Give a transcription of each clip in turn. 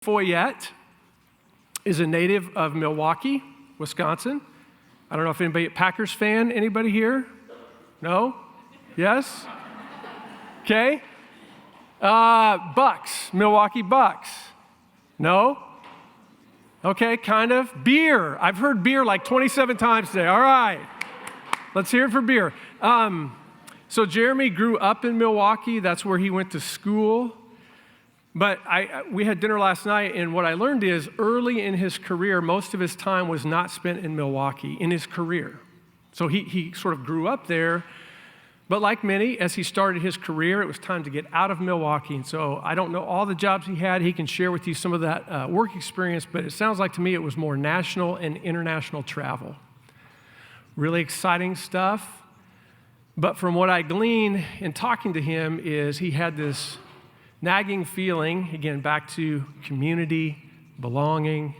Fojut is a native of Milwaukee, Wisconsin. I don't know if anybody, Packers fan, anybody here? No? Yes? Okay. Bucks, Milwaukee Bucks. No? Okay, kind of. Beer. I've heard beer like 27 times today. All right. Let's hear it for beer. So Jeremy grew up in Milwaukee. That's where he went to school. But we had dinner last night, and what I learned is early in his career, most of his time was not spent in Milwaukee in his career. So he sort of grew up there. But like many, as he started his career, it was time to get out of Milwaukee. And so I don't know all the jobs he had. He can share with you some of that work experience, but it sounds like to me it was more national and international travel. Really exciting stuff. But from what I glean in talking to him is he had this nagging feeling, again, back to community, belonging,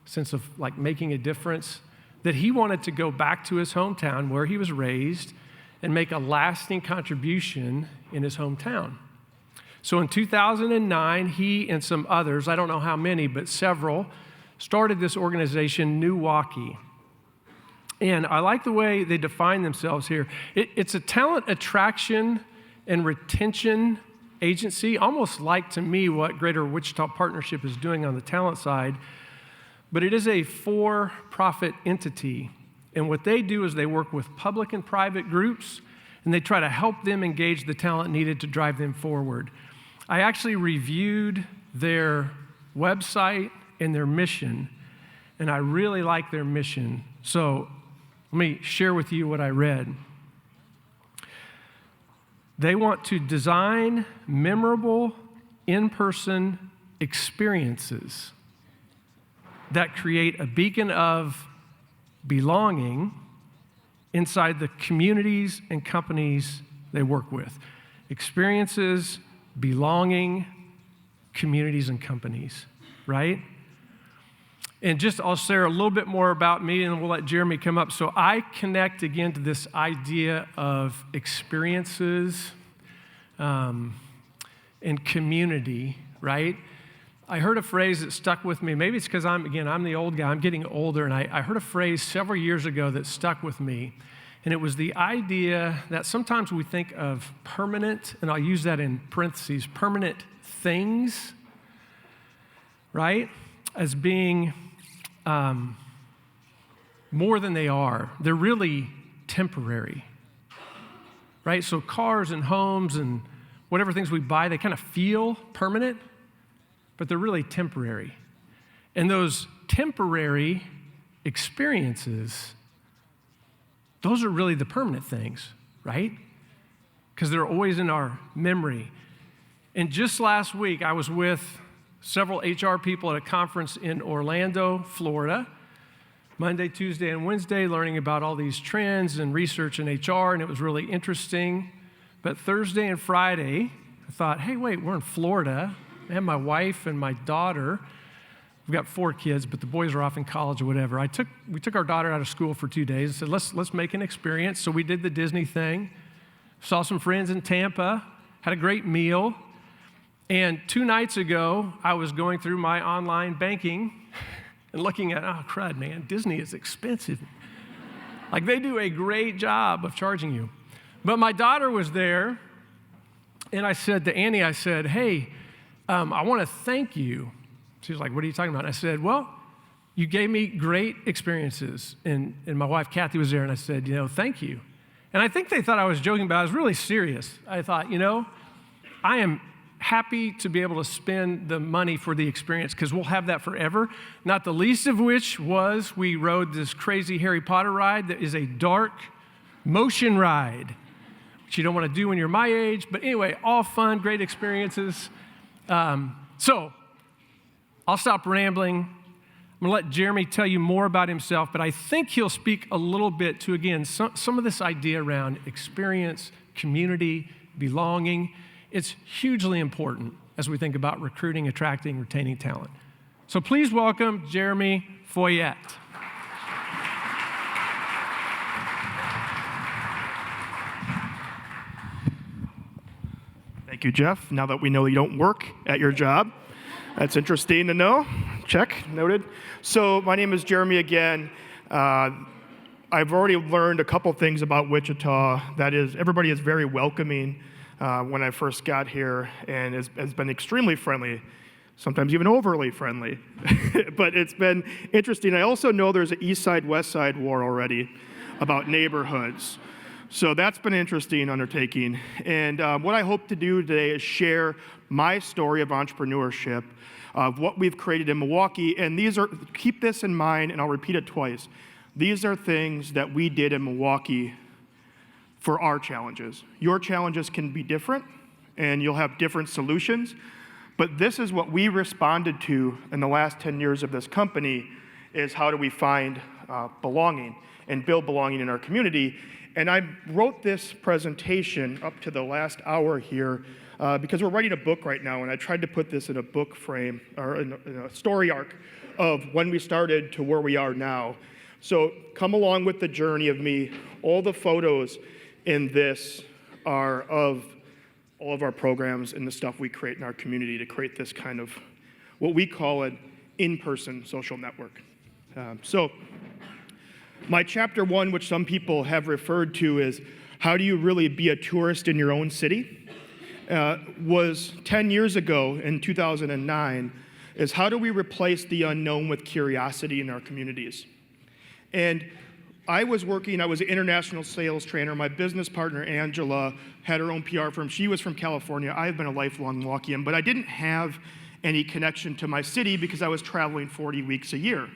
sense of like making a difference, that he wanted to go back to his hometown where he was raised and make a lasting contribution in his hometown. So in 2009, he and some others, I don't know how many, but several, started this organization, NEWaukee. And I like the way they define themselves here. It's a talent attraction and retention agency, almost like to me what Greater Wichita Partnership is doing on the talent side, but it is a for-profit entity. And what they do is they work with public and private groups, and they try to help them engage the talent needed to drive them forward. I actually reviewed their website and their mission, and I really like their mission. So let me share with you what I read. They want to design memorable in-person experiences that create a beacon of belonging inside the communities and companies they work with. Experiences, belonging, communities and companies, right? And just I'll share a little bit more about me and we'll let Jeremy come up. So I connect again to this idea of experiences and community, right? I heard a phrase that stuck with me. Maybe it's because I'm the old guy. I'm getting older. And I heard a phrase several years ago that stuck with me. And it was the idea that sometimes we think of permanent, and I'll use that in parentheses, permanent things, right, as being more than they are. They're really temporary, right? So cars and homes and whatever things we buy, they kind of feel permanent, but they're really temporary. And those temporary experiences, those are really the permanent things, right? Because they're always in our memory. And just last week, I was with several HR people at a conference in Orlando, Florida, Monday, Tuesday, and Wednesday, learning about all these trends and research in HR, and it was really interesting. But Thursday and Friday, I thought, hey, wait, we're in Florida. I have my wife and my daughter. We've got 4 kids, but the boys are off in college or whatever. We took our daughter out of school for 2 days and said, let's make an experience. So we did the Disney thing, saw some friends in Tampa, had a great meal. And 2 nights ago, I was going through my online banking and looking at, oh, crud, man, Disney is expensive. Like, they do a great job of charging you. But my daughter was there, and I said to Annie, I said, hey, I want to thank you. She was like, what are you talking about? And I said, well, you gave me great experiences. And my wife, Kathy, was there, and I said, thank you. And I think they thought I was joking, but I was really serious. I thought, I am happy to be able to spend the money for the experience because we'll have that forever. Not the least of which was we rode this crazy Harry Potter ride that is a dark motion ride, which you don't want to do when you're my age. But anyway, all fun, great experiences. So I'll stop rambling. I'm going to let Jeremy tell you more about himself, but I think he'll speak a little bit to, again, some of this idea around experience, community, belonging. It's hugely important as we think about recruiting, attracting, retaining talent. So please welcome Jeremy Fojut. Thank you, Jeff. Now that we know you don't work at your job, That's interesting to know. Check, noted. So my name is Jeremy again. I've already learned a couple things about Wichita. That is, everybody is very welcoming when I first got here and has been extremely friendly, sometimes even overly friendly. But it's been interesting. I also know there's an East Side, West Side war already about neighborhoods. So that's been an interesting undertaking. And what I hope to do today is share my story of entrepreneurship, of what we've created in Milwaukee. And keep this in mind, and I'll repeat it twice. These are things that we did in Milwaukee for our challenges. Your challenges can be different, and you'll have different solutions. But this is what we responded to in the last 10 years of this company, is how do we find belonging and build belonging in our community. And I wrote this presentation up to the last hour here because we're writing a book right now, and I tried to put this in a book frame, or in a story arc of when we started to where we are now. So come along with the journey of me. All the photos in this are of all of our programs and the stuff we create in our community to create this kind of, what we call an in-person social network. So my chapter 1, which some people have referred to as how do you really be a tourist in your own city, was 10 years ago in 2009, is how do we replace the unknown with curiosity in our communities? And I was an international sales trainer. My business partner, Angela, had her own PR firm. She was from California. I've been a lifelong Milwaukeean, but I didn't have any connection to my city because I was traveling 40 weeks a year.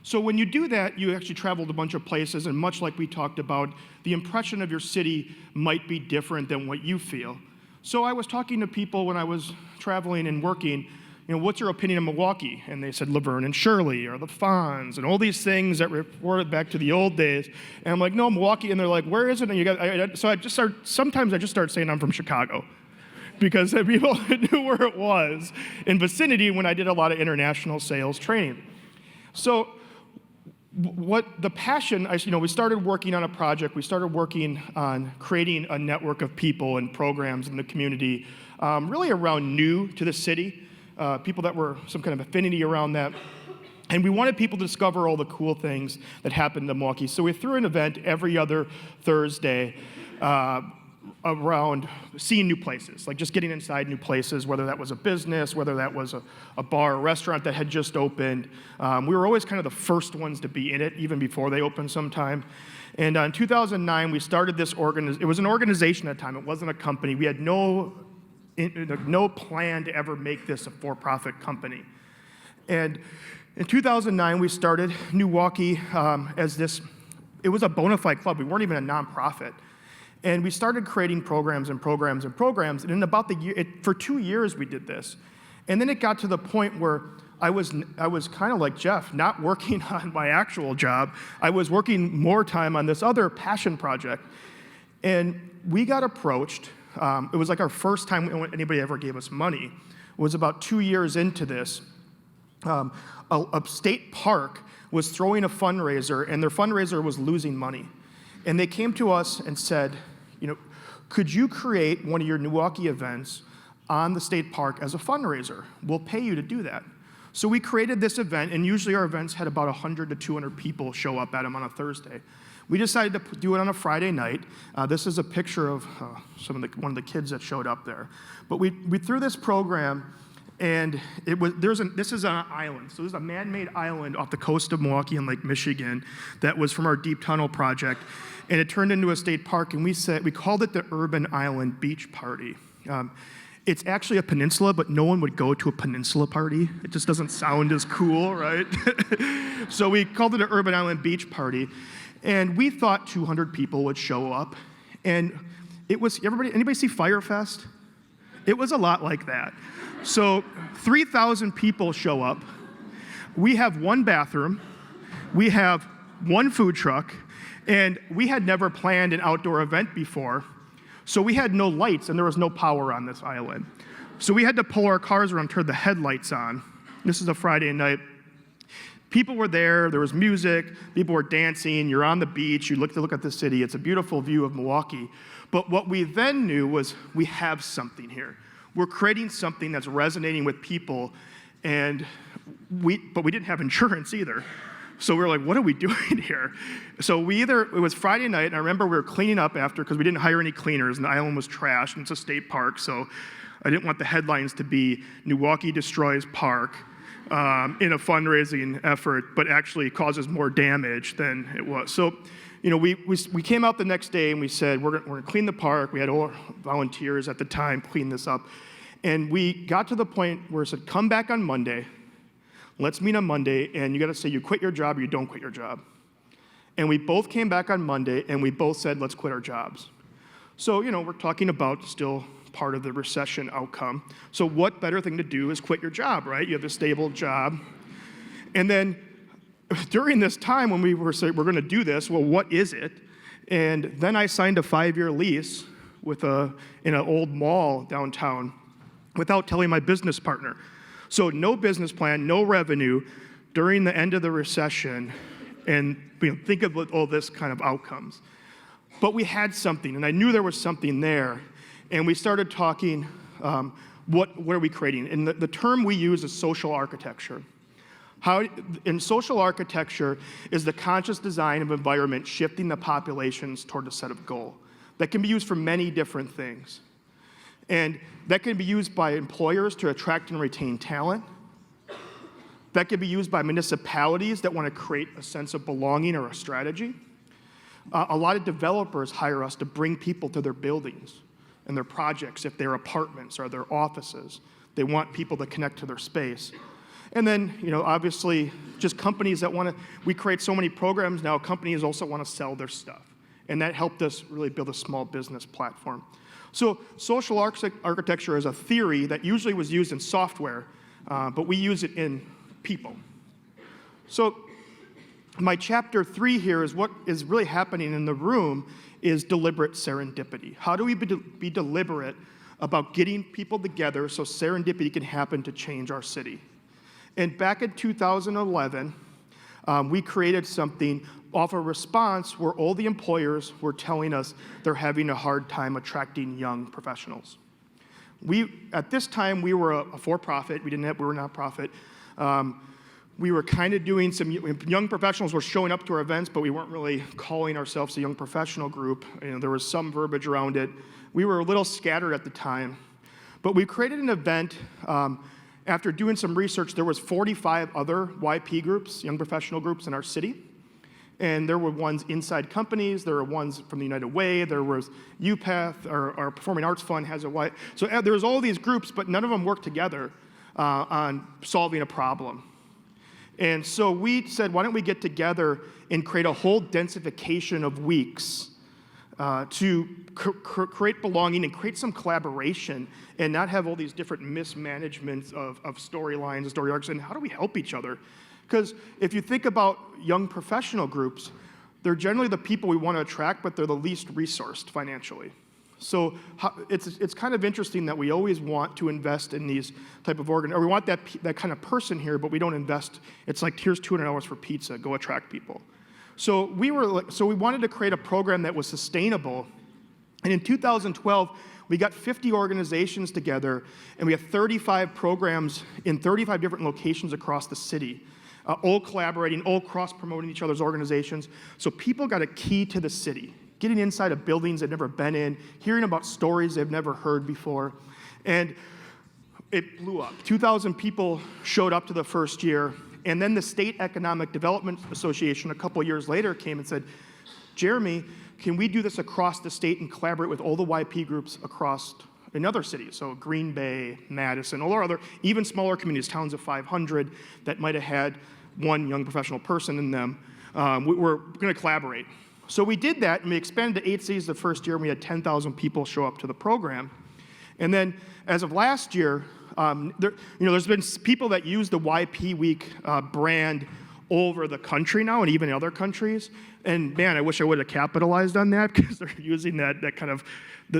So when you do that, you actually traveled a bunch of places, and much like we talked about, the impression of your city might be different than what you feel. So I was talking to people when I was traveling and working, what's your opinion of Milwaukee? And they said Laverne and Shirley, or the Fonz, and all these things that reported back to the old days. And I'm like, no, Milwaukee. And they're like, where is it? And sometimes I just start saying I'm from Chicago, because people knew where it was in vicinity when I did a lot of international sales training. So what the passion, we started working on a project. We started working on creating a network of people and programs in the community, really around new to the city, people that were some kind of affinity around that. And we wanted people to discover all the cool things that happened in Milwaukee. So we threw an event every other Thursday around seeing new places, like just getting inside new places, whether that was a business, whether that was a bar or restaurant that had just opened. We were always kind of the first ones to be in it, even before they opened sometime. And in 2009, we started this it was an organization at the time. It wasn't a company. We had no plan to ever make this a for-profit company. And in 2009, we started NEWaukee as this. It was a bona fide club. We weren't even a nonprofit. And we started creating programs and programs and programs. And in about for 2 years, we did this. And then it got to the point where I was kind of like Jeff, not working on my actual job. I was working more time on this other passion project. And we got approached. It was like our first time anybody ever gave us money. It was about 2 years into this. A state park was throwing a fundraiser, and their fundraiser was losing money. And they came to us and said, could you create one of your NEWaukee events on the state park as a fundraiser? We'll pay you to do that. So we created this event, and usually our events had about 100 to 200 people show up at them on a Thursday. We decided to do it on a Friday night. This is a picture of one of the kids that showed up there. But we threw this program, and this is an island. So there's a man-made island off the coast of Milwaukee and Lake Michigan that was from our Deep Tunnel project, and it turned into a state park, and we called it the Urban Island Beach Party. It's actually a peninsula, but no one would go to a peninsula party. It just doesn't sound as cool, right? So we called it an Urban Island Beach Party, and we thought 200 people would show up, and it was, anybody see Fyre Fest? It was a lot like that. So 3,000 people show up. We have one bathroom. We have one food truck, and we had never planned an outdoor event before. So we had no lights, and there was no power on this island. So we had to pull our cars around, turn the headlights on. This is a Friday night. People were there was music, people were dancing, you're on the beach, you look at the city, it's a beautiful view of Milwaukee. But what we then knew was we have something here. we're creating something that's resonating with people, but we didn't have insurance either. So we were like, what are we doing here? So it was Friday night, and I remember we were cleaning up after, because we didn't hire any cleaners, and the island was trashed, and it's a state park, so I didn't want the headlines to be NEWaukee destroys park in a fundraising effort, but actually causes more damage than it was. So, we came out the next day and we said, we're going to clean the park. We had all volunteers at the time clean this up. And we got to the point where it said, come back on Monday. Let's meet on Monday, and you got to say you quit your job or you don't quit your job. And we both came back on Monday, and we both said, let's quit our jobs. So, we're talking about still part of the recession outcome. So what better thing to do is quit your job, right? You have a stable job. And then during this time when we were saying we're going to do this, well, what is it? And then I signed a 5-year lease in an old mall downtown without telling my business partner. So no business plan, no revenue during the end of the recession, and think of all this kind of outcomes. But we had something, and I knew there was something there, and we started talking, what are we creating? And the term we use is social architecture. In social architecture is the conscious design of environment shifting the populations toward a set of goal that can be used for many different things. And that can be used by employers to attract and retain talent. That can be used by municipalities that want to create a sense of belonging or a strategy. A lot of developers hire us to bring people to their buildings and their projects, if they're apartments or their offices. They want people to connect to their space. And then, obviously, just companies that we create so many programs now, companies also want to sell their stuff. And that helped us really build a small business platform. So social architecture is a theory that usually was used in software, but we use it in people. So my chapter 3 here is what is really happening in the room is deliberate serendipity. How do we be deliberate about getting people together so serendipity can happen to change our city? And back in 2011, we created something off a response where all the employers were telling us they're having a hard time attracting young professionals. At this time, we were a for-profit. We were not profit. We were kind of doing some, young professionals were showing up to our events, but we weren't really calling ourselves a young professional group. There was some verbiage around it. We were a little scattered at the time. But we created an event. After doing some research, there was 45 other YP groups, young professional groups in our city. And there were ones inside companies, there were ones from the United Way, there was UPath, our Performing Arts Fund has a Y. So there was all these groups, but none of them worked together on solving a problem. And so we said, why don't we get together and create a whole densification of weeks to create belonging and create some collaboration and not have all these different mismanagements of storylines, story arcs, and how do we help each other? Because if you think about young professional groups, they're generally the people we want to attract, but they're the least resourced financially. So it's kind of interesting that we always want to invest in these type of or we want that kind of person here, but we don't invest. It's like, here's $200 for pizza, go attract people. So we wanted to create a program that was sustainable. And in 2012, we got 50 organizations together, and we have 35 programs in 35 different locations across the city, all collaborating, all cross-promoting each other's organizations. So people got a key to the city, getting inside of buildings they've never been in, hearing about stories they've never heard before. And it blew up. 2,000 people showed up to the first year. And then the State Economic Development Association a couple years later came and said, Jeremy, can we do this across the state and collaborate with all the YP groups across in other cities? So Green Bay, Madison, all our other, even smaller communities, towns of 500 that might have had one young professional person in them. We're going to collaborate. So we did that, and we expanded to 8 cities the first year, and we had 10,000 people show up to the program. And then, as of last year, there's been people that use the YP Week brand all over the country now, and even in other countries. And man, I wish I would have capitalized on that, because they're using that kind of,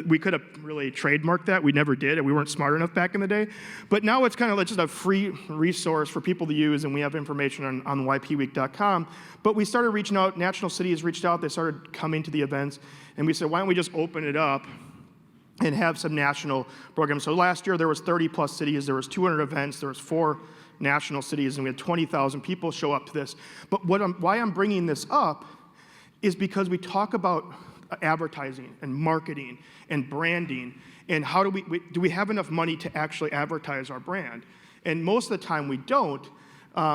we could have really trademarked that. We never did, and we weren't smart enough back in the day. But now it's kind of like just a free resource for people to use, and we have information on ypweek.com. But we started reaching out, national cities reached out, they started coming to the events, and we said, why don't we just open it up and have some national programs. So last year there was 30 plus cities, there was 200 events, there was 4 national cities, and we had 20,000 people show up to this. But why I'm bringing this up is because we talk about advertising and marketing and branding, and how do we have enough money to actually advertise our brand? And most of the time we don't.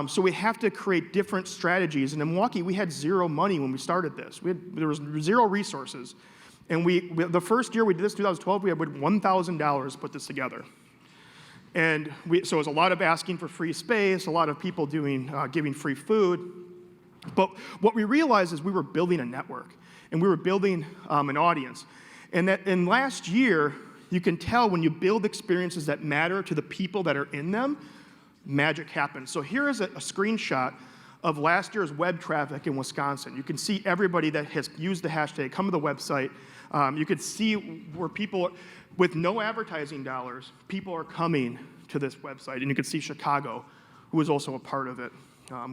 So we have to create different strategies. And in Milwaukee, we had zero money when we started this. There was zero resources. And the first year we did this, 2012, we had $1,000 to put this together. And so it was a lot of asking for free space, a lot of people giving free food. But what we realized is we were building a network, and we were building an audience. And that in last year, you can tell when you build experiences that matter to the people that are in them, magic happens. So here is a screenshot of last year's web traffic in Wisconsin. You can see everybody that has used the hashtag come to the website. You could see where people, with no advertising dollars, people are coming to this website. And you can see Chicago, who was also a part of it.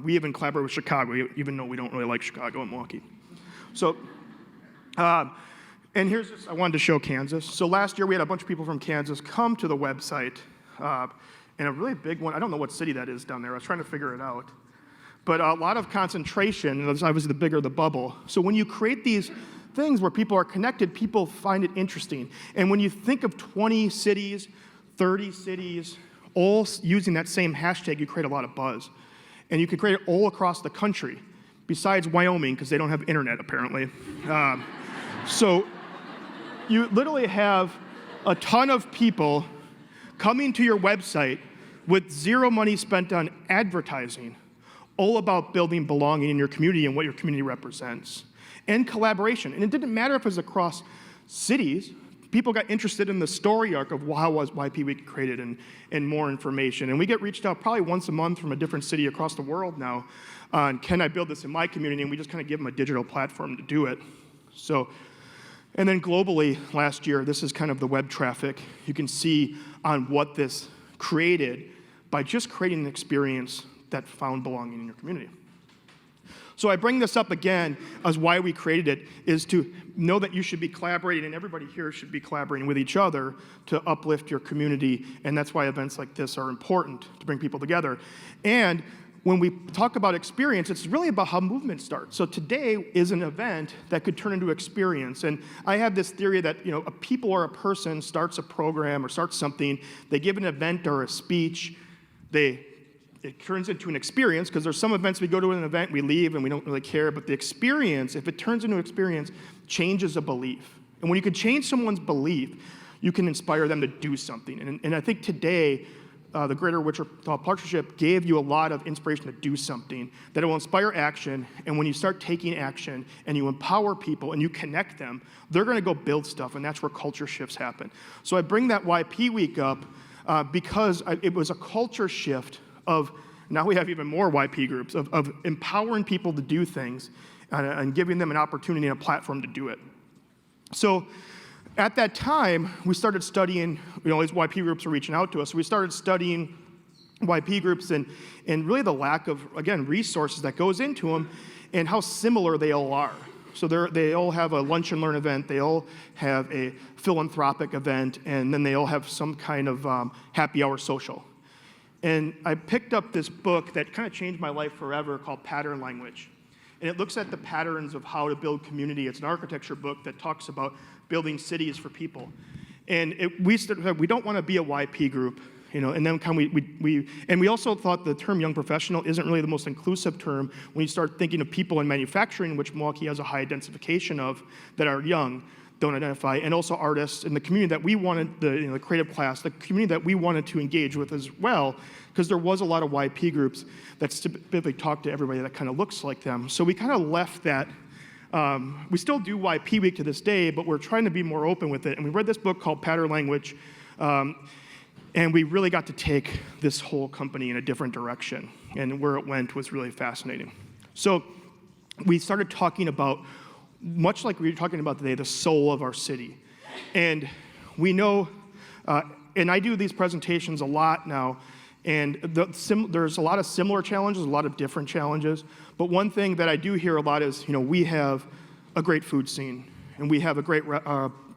We even collaborate with Chicago, even though we don't really like Chicago and Milwaukee. So, and I wanted to show Kansas. So last year we had a bunch of people from Kansas come to the website. And a really big one, I don't know what city that is down there. I was trying to figure it out. But a lot of concentration, and obviously the bigger the bubble. So when you create these things where people are connected, people find it interesting. And when you think of 20 cities, 30 cities, all using that same hashtag, you create a lot of buzz. And you can create it all across the country, besides Wyoming, because they don't have internet, apparently. So you literally have a ton of people coming to your website with zero money spent on advertising, all about building belonging in your community and what your community represents, and collaboration. And it didn't matter if it was across cities. People got interested in the story arc of how was YP Week created and more information. And we get reached out probably once a month from a different city across the world now on, can I build this in my community? And we just kind of give them a digital platform to do it. So, and then globally, last year, this is kind of the web traffic. You can see on what this created by just creating an experience that found belonging in your community. So I bring this up again as why we created it, is to know that you should be collaborating, and everybody here should be collaborating with each other to uplift your community, and that's why events like this are important to bring people together. And when we talk about experience, it's really about how movement starts. So today is an event that could turn into experience. And I have this theory that a people or a person starts a program or starts something, they give an event or a speech, it turns into an experience, because there's some events we go to an event, we leave, and we don't really care, but the experience, if it turns into an experience, changes a belief. And when you can change someone's belief, you can inspire them to do something. And I think today, the Greater Wichita Partnership gave you a lot of inspiration to do something that will inspire action, and when you start taking action and you empower people and you connect them, they're going to go build stuff, and that's where culture shifts happen. So I bring that YP Week up because it was a culture shift of, now we have even more YP groups, of empowering people to do things and giving them an opportunity and a platform to do it. So at that time, we started studying, these YP groups were reaching out to us, so we started studying YP groups and really the lack of, again, resources that goes into them and how similar they all are. So they all have a lunch and learn event, they all have a philanthropic event, and then they all have some kind of happy hour social. And I picked up this book that kind of changed my life forever called Pattern Language. And it looks at the patterns of how to build community. It's an architecture book that talks about building cities for people. And we don't want to be a YP group, and then we also thought the term young professional isn't really the most inclusive term when you start thinking of people in manufacturing, which Milwaukee has a high identification of, that are young, don't identify, and also artists in the community that we wanted, the creative class, the community that we wanted to engage with as well, because there was a lot of YP groups that typically talk to everybody that kind of looks like them. So we kind of left that. We still do YP Week to this day, but we're trying to be more open with it. And we read this book called Pattern Language, and we really got to take this whole company in a different direction. And where it went was really fascinating. So we started talking about, much like we were talking about today, the soul of our city. And we know, and I do these presentations a lot now, and there's a lot of similar challenges, a lot of different challenges. But one thing that I do hear a lot is, we have a great food scene, and we have a great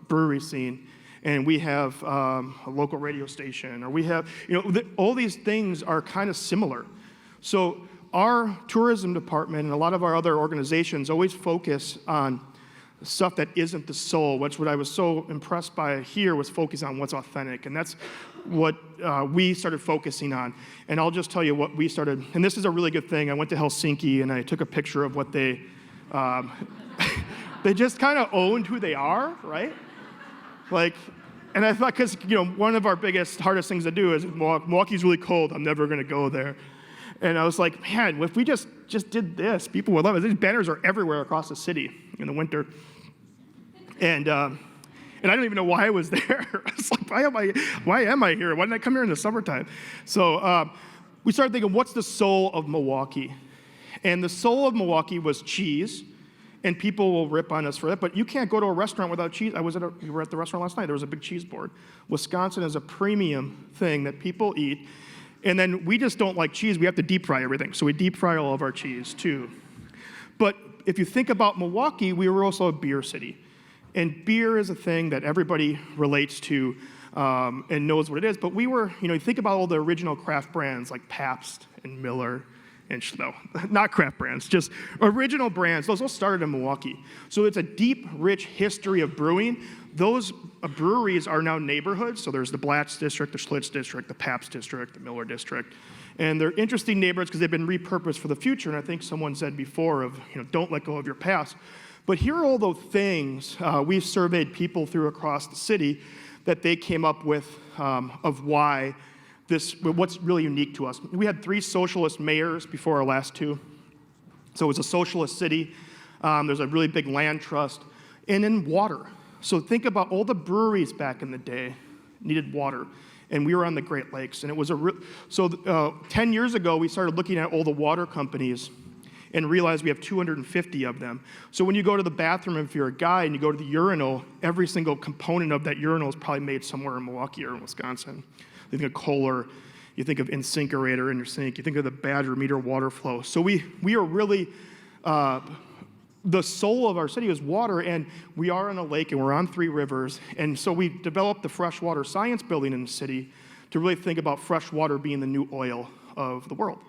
brewery scene, and we have a local radio station, or we have, all these things are kind of similar. So our tourism department and a lot of our other organizations always focus on stuff that isn't the soul, which what I was so impressed by here was focus on what's authentic, and that's what we started focusing on. And I'll just tell you what we started, and this is a really good thing. I went to Helsinki and I took a picture of what they just kind of owned who they are, right? And I thought, because one of our biggest, hardest things to do is Milwaukee's really cold. I'm never going to go there. And I was like, man, if we just did this, people would love it. These banners are everywhere across the city in the winter. And I don't even know why I was there. I was like, why am I here? Why didn't I come here in the summertime? So we started thinking, what's the soul of Milwaukee? And the soul of Milwaukee was cheese. And people will rip on us for that, but you can't go to a restaurant without cheese. We were at the restaurant last night. There was a big cheese board. Wisconsin is a premium thing that people eat. And then we just don't like cheese. We have to deep fry everything. So we deep fry all of our cheese too. But if you think about Milwaukee, we were also a beer city. And beer is a thing that everybody relates to and knows what it is. But we were, you think about all the original craft brands like Pabst and Miller and no, not craft brands, just original brands. Those all started in Milwaukee. So it's a deep, rich history of brewing. Those breweries are now neighborhoods. So there's the Blatz District, the Schlitz District, the Pabst District, the Miller District. And they're interesting neighborhoods because they've been repurposed for the future. And I think someone said before of, don't let go of your past. But here are all those things we've surveyed people through across the city that they came up with of why what's really unique to us. We had 3 socialist mayors before our last 2. So it was a socialist city. There's a really big land trust. And then water. So think about all the breweries back in the day needed water. And we were on the Great Lakes. And it was 10 years ago, we started looking at all the water companies and realized we have 250 of them. So when you go to the bathroom, if you're a guy and you go to the urinal, every single component of that urinal is probably made somewhere in Milwaukee or in Wisconsin. You think of Kohler, you think of InSinkerator in your sink, you think of the Badger meter water flow. So we are really, the soul of our city is water, and we are on a lake and we're on 3 rivers. And so we developed the freshwater science building in the city to really think about fresh water being the new oil of the world.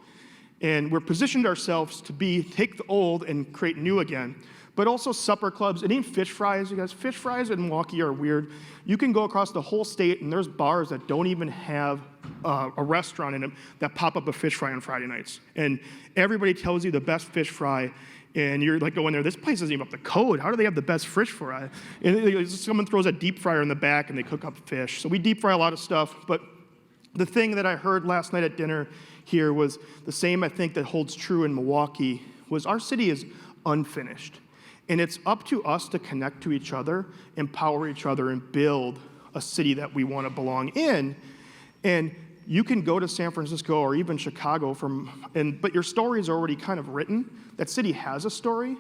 And we're positioned ourselves to take the old and create new again. But also supper clubs, and even fish fries. You guys, fish fries in Milwaukee are weird. You can go across the whole state, and there's bars that don't even have a restaurant in them that pop up a fish fry on Friday nights. And everybody tells you the best fish fry, and you're like going there, this place isn't even up to code. How do they have the best fish fry? And someone throws a deep fryer in the back, and they cook up fish. So we deep fry a lot of stuff, but the thing that I heard last night at dinner here was the same, I think, that holds true in Milwaukee, was our city is unfinished. And it's up to us to connect to each other, empower each other, and build a city that we want to belong in. And you can go to San Francisco or even Chicago but your story is already kind of written. That city has a story.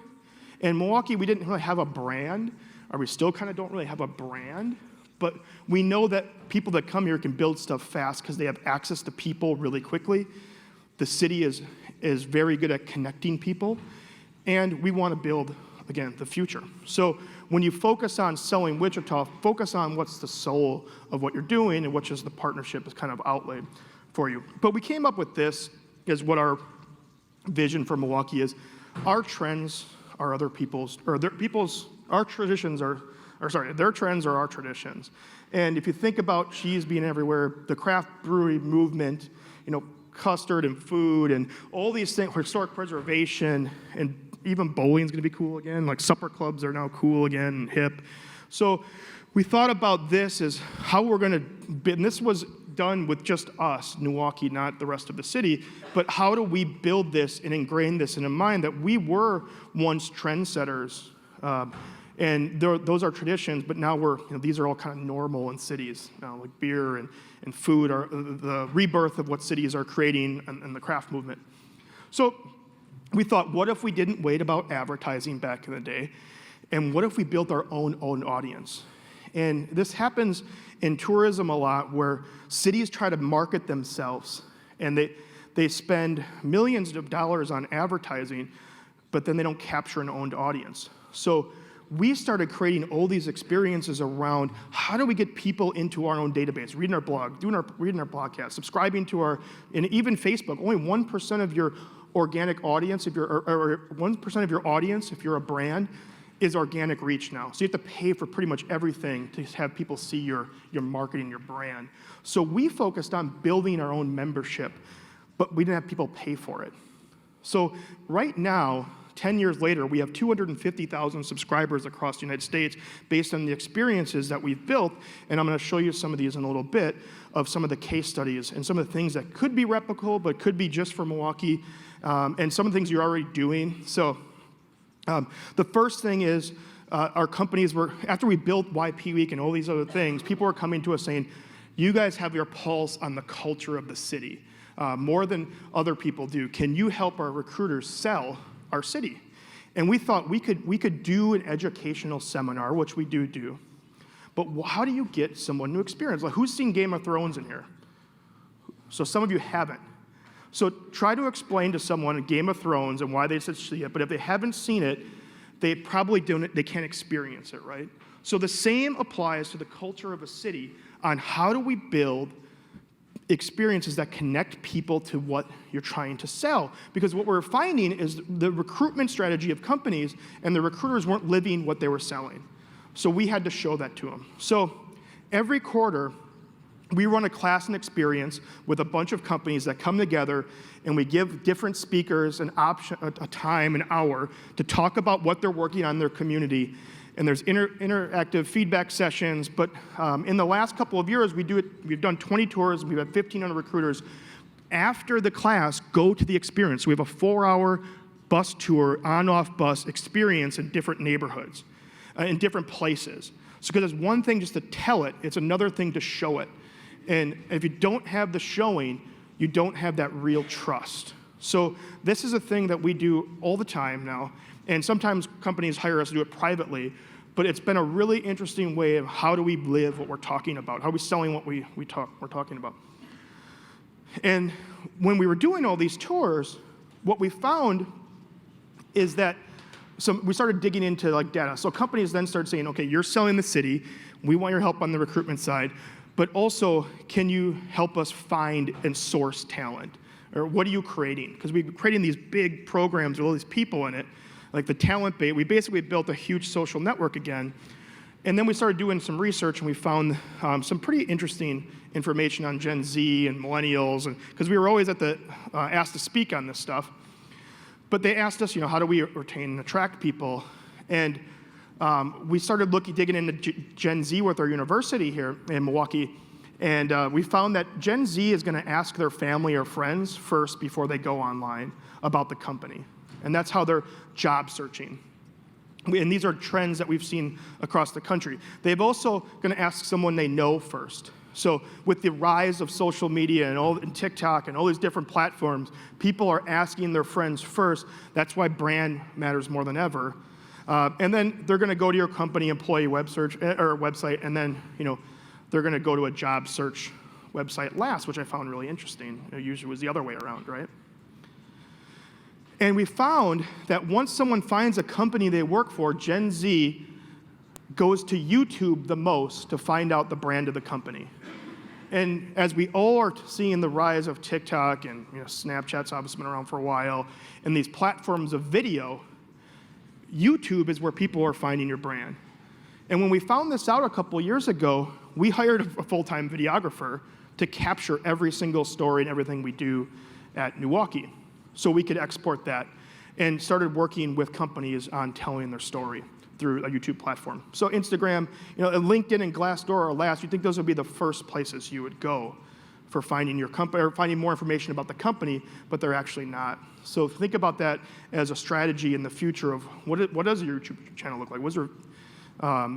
In Milwaukee, we didn't really have a brand, or we still kind of don't really have a brand. But we know that people that come here can build stuff fast because they have access to people really quickly. The city is very good at connecting people. And we want to build, again, the future. So when you focus on selling Wichita, focus on what's the soul of what you're doing and what is the partnership is kind of outlaid for you. But we came up with this as what our vision for Milwaukee is. Our trends are other people's, our traditions are, their trends are our traditions. And if you think about cheese being everywhere, the craft brewery movement, custard and food and all these things, historic preservation, and even bowling's gonna be cool again, like supper clubs are now cool again and hip. So we thought about this as how we're gonna, and this was done with just us, NEWaukee, not the rest of the city, but how do we build this and ingrain this in a mind that we were once trendsetters, and those are traditions, but now these are all kind of normal in cities now, like beer and food are the rebirth of what cities are creating and the craft movement. So we thought, what if we didn't wait about advertising back in the day? And what if we built our own audience? And this happens in tourism a lot, where cities try to market themselves, and they spend millions of dollars on advertising, but then they don't capture an owned audience. So we started creating all these experiences around how do we get people into our own database, reading our blog, reading our podcast, subscribing to and even Facebook. Only 1% of your organic audience, or 1% of your audience, if you're a brand, is organic reach now. So you have to pay for pretty much everything to have people see your marketing, your brand. So we focused on building our own membership, but we didn't have people pay for it. So right now, 10 years later, we have 250,000 subscribers across the United States based on the experiences that we've built, and I'm going to show you some of these in a little bit of some of the case studies and some of the things that could be replicable but could be just for Milwaukee, and some of the things you're already doing. So the first thing is our companies were, after we built YP Week and all these other things, people were coming to us saying, you guys have your pulse on the culture of the city more than other people do. Can you help our recruiters sell our city? And we thought we could do an educational seminar, which we do, but how do you get someone to experience? Like, who's seen Game of Thrones in here? So some of you haven't. So try to explain to someone Game of Thrones and why they should see it, but if they haven't seen it, they probably they can't experience it, right? So the same applies to the culture of a city on how do we build experiences that connect people to what you're trying to sell. Because what we're finding is the recruitment strategy of companies and the recruiters weren't living what they were selling. So we had to show that to them. So every quarter, we run a class and experience with a bunch of companies that come together, and we give different speakers an option, a time, an hour, to talk about what they're working on in their community. And there's interactive feedback sessions, but in the last couple of years, we've done 20 tours, we've had 1,500 recruiters. After the class, go to the experience. We have a 4-hour bus tour, on-off bus experience in different neighborhoods, in different places. So because it's one thing just to tell it, it's another thing to show it. And if you don't have the showing, you don't have that real trust. So this is a thing that we do all the time now, and sometimes companies hire us to do it privately, but it's been a really interesting way of how do we live what we're talking about, how are we selling what we're talking about. And when we were doing all these tours, what we found is that we started digging into like data. So companies then started saying, okay, you're selling the city, we want your help on the recruitment side, but also, can you help us find and source talent? Or what are you creating? Because we've been creating these big programs with all these people in it, like the talent bait. We basically built a huge social network again. And then we started doing some research, and we found some pretty interesting information on Gen Z and millennials, because we were always asked to speak on this stuff. But they asked us, how do we retain and attract people? And we started digging into Gen Z with our university here in Milwaukee, and we found that Gen Z is going to ask their family or friends first before they go online about the company. And that's how they're job searching. And these are trends that we've seen across the country. They've also going to ask someone they know first. So with the rise of social media and TikTok and all these different platforms, people are asking their friends first. That's why brand matters more than ever. And then they're going to go to your company employee website, and then they're going to go to a job search website last, which I found really interesting. It usually was the other way around, right? And we found that once someone finds a company they work for, Gen Z goes to YouTube the most to find out the brand of the company. And as we all are seeing the rise of TikTok and Snapchat's obviously been around for a while, and these platforms of video, YouTube is where people are finding your brand. And when we found this out a couple years ago, we hired a full-time videographer to capture every single story and everything we do at NEWaukee, so we could export that, and started working with companies on telling their story through a YouTube platform. So Instagram, LinkedIn and Glassdoor are last. You'd think those would be the first places you would go for finding your company or finding more information about the company, but they're actually not. So think about that as a strategy in the future of what does your YouTube channel look like? What does your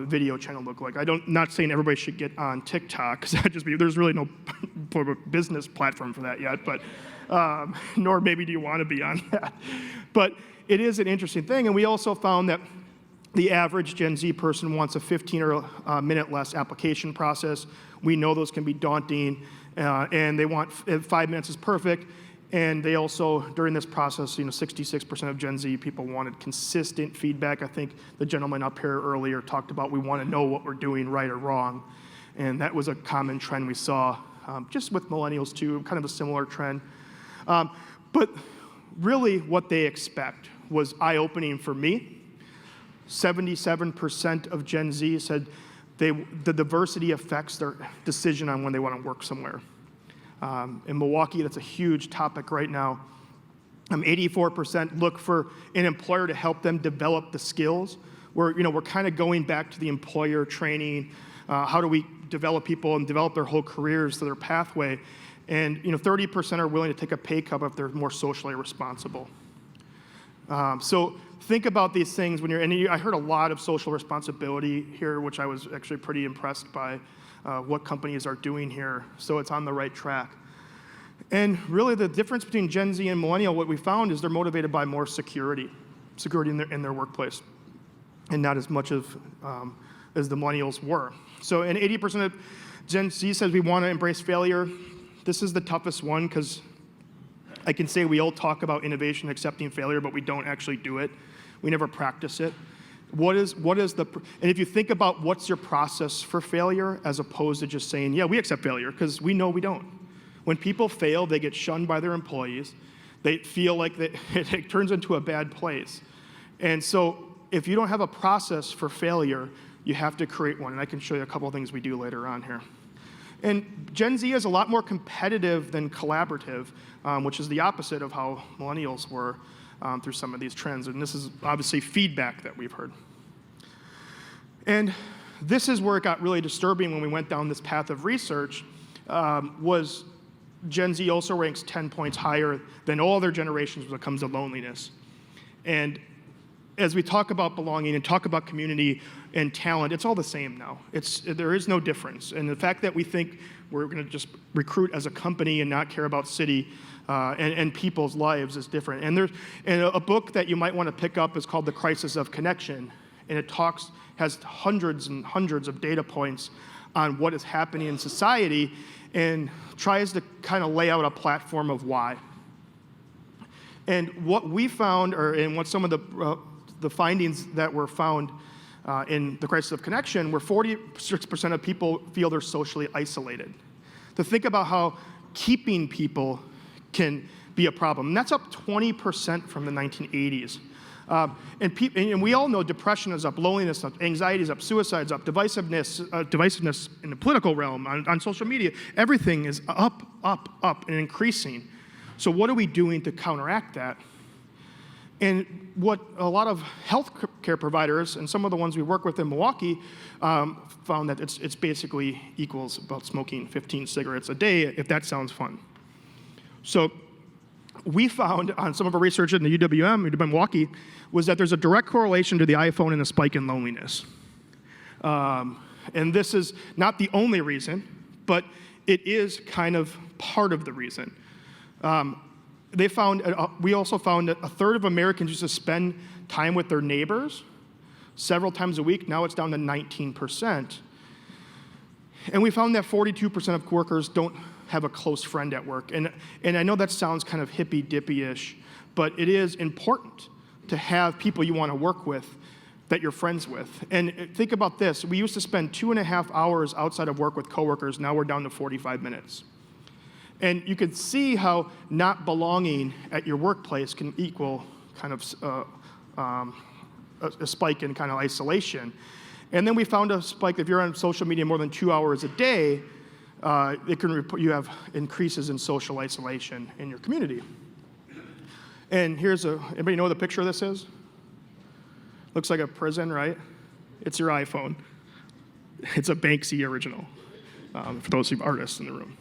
video channel look like? Not saying everybody should get on TikTok, because there's really no business platform for that yet, but nor maybe do you want to be on that. But it is an interesting thing, and we also found that the average Gen Z person wants a 15 or minute less application process. We know those can be daunting, and they want 5 minutes is perfect. And they also, during this process, 66% of Gen Z people wanted consistent feedback. I think the gentleman up here earlier talked about we want to know what we're doing right or wrong. And that was a common trend we saw, just with millennials too, kind of a similar trend. But really what they expect was eye-opening for me. 77% of Gen Z said the diversity affects their decision on when they want to work somewhere. In Milwaukee, that's a huge topic right now. 84% look for an employer to help them develop the skills. We're kind of going back to the employer training. How do we develop people and develop their whole careers to their pathway? And 30% are willing to take a pay cut if they're more socially responsible. So think about these things when I heard a lot of social responsibility here, which I was actually pretty impressed by what companies are doing here. So it's on the right track. And really the difference between Gen Z and millennial, what we found is they're motivated by more security in their workplace, and not as much as the millennials were. So, and 80% of Gen Z says we want to embrace failure. This is the toughest one because I can say we all talk about innovation, accepting failure, but we don't actually do it. We never practice it. And if you think about what's your process for failure, as opposed to just saying, yeah, we accept failure, because we know we don't. When people fail, they get shunned by their employees. They feel like it turns into a bad place. And so if you don't have a process for failure, you have to create one. And I can show you a couple of things we do later on here. And Gen Z is a lot more competitive than collaborative, which is the opposite of how millennials were through some of these trends. And this is obviously feedback that we've heard. And this is where it got really disturbing when we went down this path of research, was Gen Z also ranks 10 points higher than all other generations when it comes to loneliness. And as we talk about belonging and talk about community and talent, it's all the same now. There is no difference. And the fact that we think we're going to just recruit as a company and not care about city and people's lives is different. And a book that you might want to pick up is called The Crisis of Connection. And it has hundreds and hundreds of data points on what is happening in society and tries to kind of lay out a platform of why. And what we found, and what some of the findings that were found in the crisis of connection, were 46% of people feel they're socially isolated. To think about how keeping people can be a problem. And that's up 20% from the 1980s. And we all know depression is up, loneliness is up, anxiety is up, suicide is up, divisiveness in the political realm, on social media, everything is up, and increasing. So what are we doing to counteract that? And what a lot of healthcare providers, and some of the ones we work with in Milwaukee, found that it's basically equals about smoking 15 cigarettes a day, if that sounds fun. So we found on some of our research in the UWM, Milwaukee, was that there's a direct correlation to the iPhone and a spike in loneliness. And this is not the only reason, but it is kind of part of the reason. We also found that a third of Americans used to spend time with their neighbors several times a week. Now it's down to 19%. And we found that 42% of coworkers don't have a close friend at work. And I know that sounds kind of hippy-dippy-ish, but it is important to have people you want to work with that you're friends with. And think about this. We used to spend 2.5 hours outside of work with coworkers. Now we're down to 45 minutes. And you can see how not belonging at your workplace can equal kind of a spike in kind of isolation. And then we found a spike, if you're on social media more than 2 hours a day, you have increases in social isolation in your community. And anybody know what the picture of this is? Looks like a prison, right? It's your iPhone. It's a Banksy original, for those who are artists in the room.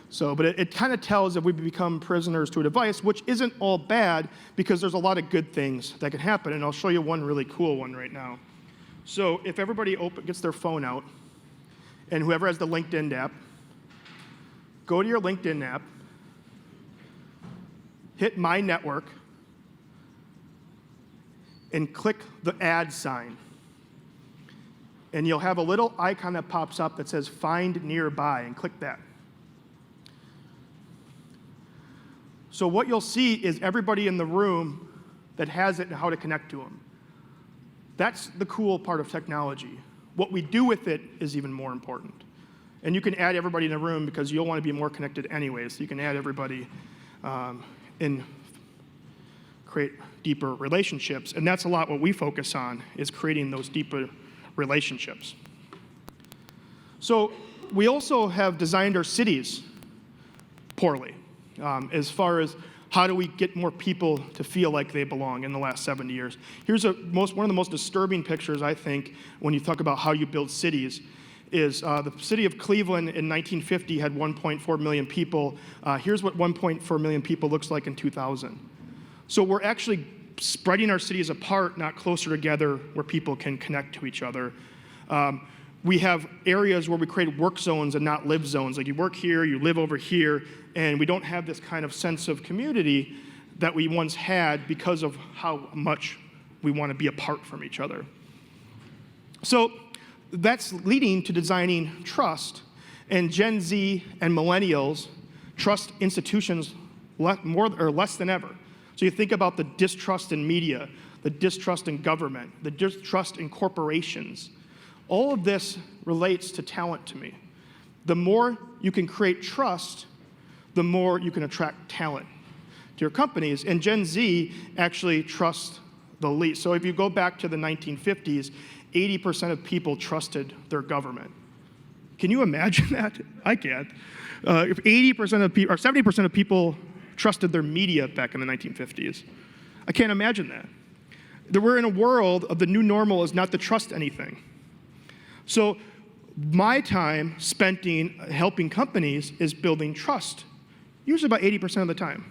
So, but it kind of tells that we become prisoners to a device, which isn't all bad, because there's a lot of good things that can happen. And I'll show you one really cool one right now. So if everybody gets their phone out, and whoever has the LinkedIn app, go to your LinkedIn app, hit My Network, and click the add sign. And you'll have a little icon that pops up that says Find Nearby, and click that. So what you'll see is everybody in the room that has it and how to connect to them. That's the cool part of technology. What we do with it is even more important. And you can add everybody in the room because you'll want to be more connected anyway, so you can add everybody and create deeper relationships. And that's a lot what we focus on, is creating those deeper relationships. So we also have designed our cities poorly, as far as how do we get more people to feel like they belong in the last 70 years. Here's one of the most disturbing pictures, I think, when you talk about how you build cities, is the city of Cleveland in 1950 had 1.4 million people. Here's what 1.4 million people looks like in 2000. So we're actually spreading our cities apart, not closer together where people can connect to each other. We have areas where we create work zones and not live zones. Like you work here, you live over here, and we don't have this kind of sense of community that we once had because of how much we want to be apart from each other. So that's leading to designing trust. And Gen Z and millennials trust institutions more or less than ever. So you think about the distrust in media, the distrust in government, the distrust in corporations. All of this relates to talent to me. The more you can create trust, the more you can attract talent to your companies. And Gen Z actually trusts the least. So if you go back to the 1950s, 80% of people trusted their government. Can you imagine that? I can't. If 80% of people, or 70% of people trusted their media back in the 1950s. I can't imagine that. We're in a world of the new normal is not to trust anything. So my time spent helping companies is building trust, usually about 80% of the time.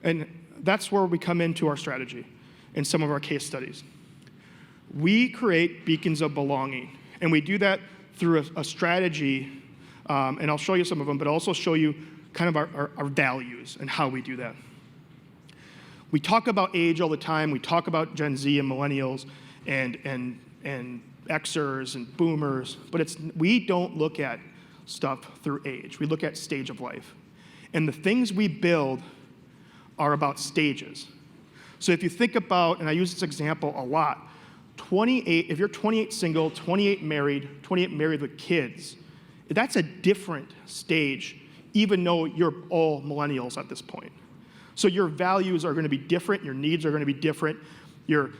And that's where we come into our strategy in some of our case studies. We create beacons of belonging, and we do that through a strategy, and I'll show you some of them, but also show you kind of our values and how we do that. We talk about age all the time. We talk about Gen Z and millennials and Xers and boomers, but we don't look at stuff through age. We look at stage of life. And the things we build are about stages. So if you think about, and I use this example a lot, 28, if you're 28 single, 28 married with kids, that's a different stage, even though you're all millennials at this point. So your values are going to be different, your needs are going to be different, your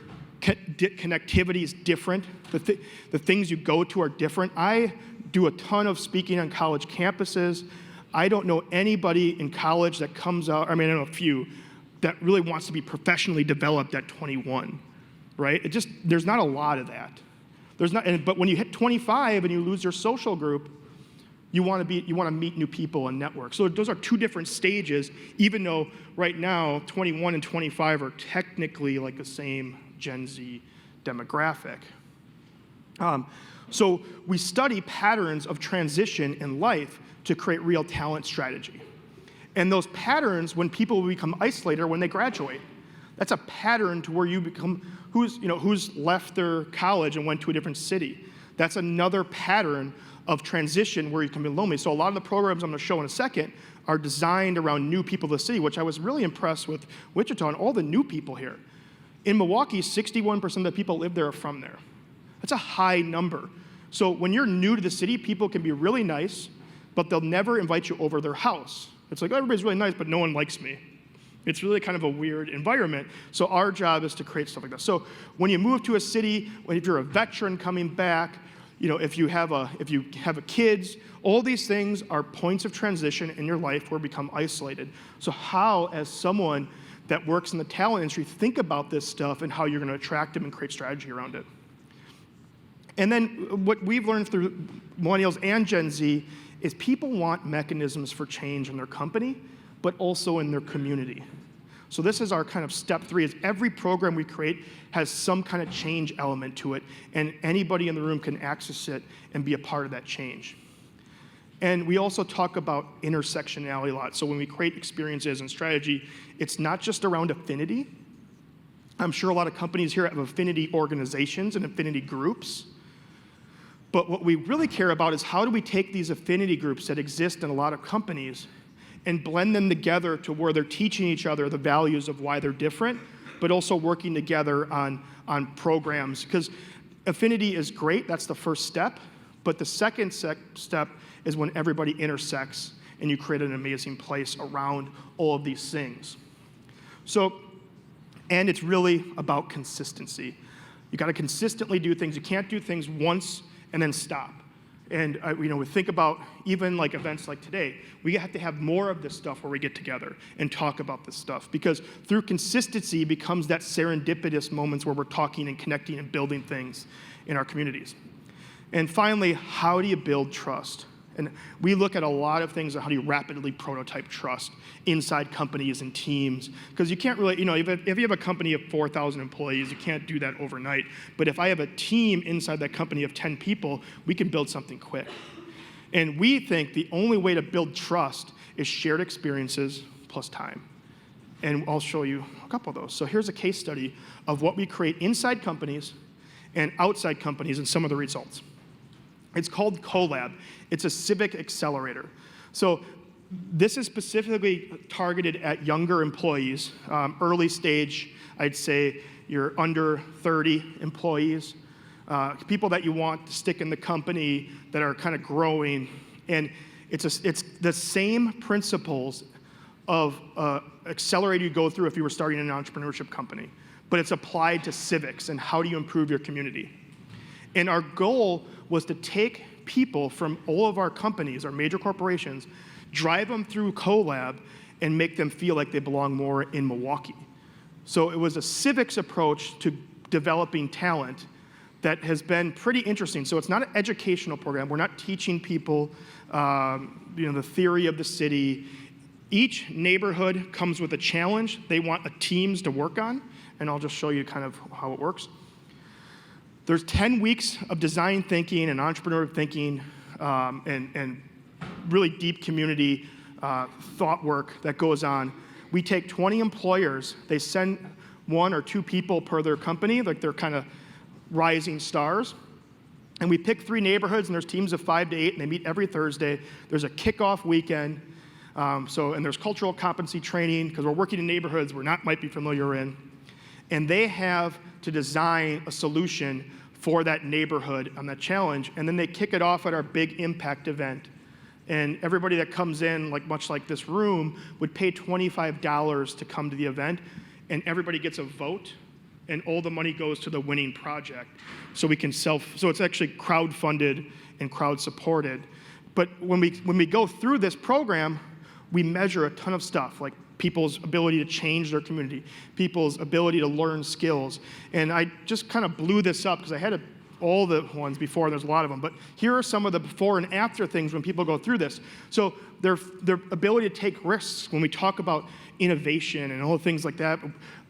connectivity is different, the things you go to are different. I do a ton of speaking on college campuses. I don't know anybody in college that comes out, I mean, I know a few, that really wants to be professionally developed at 21, right? There's not a lot of that. But when you hit 25 and you lose your social group, you want to meet new people and network. So those are two different stages, even though right now 21 and 25 are technically like the same Gen Z demographic. So we study patterns of transition in life to create real talent strategy. And those patterns, when people become isolated, are when they graduate. That's a pattern to where you become who's left their college and went to a different city. That's another pattern of transition where you can be lonely. So a lot of the programs I'm going to show in a second are designed around new people to the city, which I was really impressed with Wichita and all the new people here. In Milwaukee, 61% of the people that live there are from there. That's a high number. So when you're new to the city, people can be really nice, but they'll never invite you over their house. It's like, oh, everybody's really nice, but no one likes me. It's really kind of a weird environment. So our job is to create stuff like that. So when you move to a city, if you're a veteran coming back, if you have kids, all these things are points of transition in your life where you become isolated. So how, as someone that works in the talent industry, think about this stuff and how you're going to attract them and create strategy around it. And then what we've learned through millennials and Gen Z is people want mechanisms for change in their company, but also in their community. So this is our kind of step 3, is every program we create has some kind of change element to it, and anybody in the room can access it and be a part of that change. And we also talk about intersectionality a lot. So when we create experiences and strategy, it's not just around affinity. I'm sure a lot of companies here have affinity organizations and affinity groups. But what we really care about is how do we take these affinity groups that exist in a lot of companies and blend them together to where they're teaching each other the values of why they're different, but also working together on programs. Because affinity is great, that's the first step, but the second step is when everybody intersects and you create an amazing place around all of these things. So, and it's really about consistency. You got to consistently do things. You can't do things once and then stop. And we think about even like events like today, we have to have more of this stuff where we get together and talk about this stuff, because through consistency becomes that serendipitous moments where we're talking and connecting and building things in our communities. And finally, how do you build trust? And we look at a lot of things on how do you rapidly prototype trust inside companies and teams. Because you can't really, if you have a company of 4,000 employees, you can't do that overnight. But if I have a team inside that company of 10 people, we can build something quick. And we think the only way to build trust is shared experiences plus time. And I'll show you a couple of those. So here's a case study of what we create inside companies and outside companies and some of the results. It's called Collab. It's a civic accelerator. So this is specifically targeted at younger employees, early stage. I'd say you're under 30 employees, people that you want to stick in the company that are kind of growing. And it's the same principles of accelerator you go through if you were starting an entrepreneurship company, but it's applied to civics and how do you improve your community. And our goal was to take people from all of our companies, our major corporations, drive them through Collab and make them feel like they belong more in Milwaukee. So it was a civics approach to developing talent that has been pretty interesting. So it's not an educational program. We're not teaching people the theory of the city. Each neighborhood comes with a challenge they want teams to work on, and I'll just show you kind of how it works. There's 10 weeks of design thinking and entrepreneurial thinking and really deep community thought work that goes on. We take 20 employers. They send 1 or 2 people per their company, like they're kind of rising stars. And we pick 3 neighborhoods, and there's teams of 5 to 8, and they meet every Thursday. There's a kickoff weekend. And there's cultural competency training, because we're working in neighborhoods we're not might be familiar in. And they have to design a solution for that neighborhood on that challenge, and then they kick it off at our big impact event. And everybody that comes in, much like this room, would pay $25 to come to the event, and everybody gets a vote, and all the money goes to the winning project. So we can so it's actually crowd-funded and crowd-supported. But when we go through this program, we measure a ton of stuff, like people's ability to change their community, people's ability to learn skills. And I just kind of blew this up because I had all the ones before, and there's a lot of them. But here are some of the before and after things when people go through this. So their ability to take risks, when we talk about innovation and all things like that,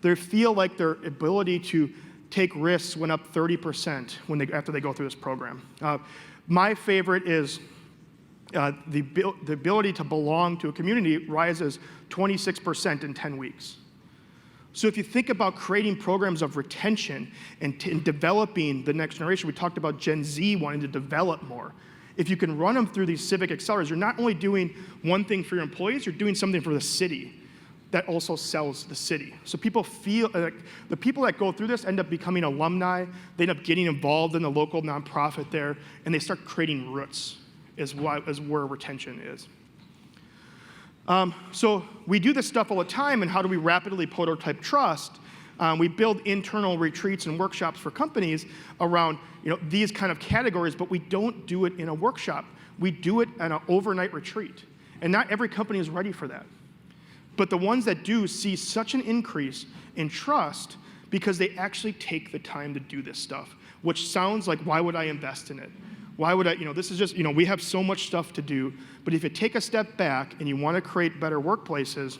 they feel like their ability to take risks went up 30% after they go through this program. My favorite is the ability to belong to a community rises 26% in 10 weeks. So if you think about creating programs of retention and developing the next generation, we talked about Gen Z wanting to develop more. If you can run them through these civic accelerators, you're not only doing one thing for your employees, you're doing something for the city that also sells the city. So people feel like the people that go through this end up becoming alumni, they end up getting involved in the local nonprofit there, and they start creating roots. Is where retention is. So we do this stuff all the time, and how do we rapidly prototype trust? We build internal retreats and workshops for companies around these kind of categories, but we don't do it in a workshop. We do it in an overnight retreat, and not every company is ready for that. But the ones that do see such an increase in trust because they actually take the time to do this stuff, which sounds like, why would I invest in it? Why would I, this is just, we have so much stuff to do, but if you take a step back and you want to create better workplaces,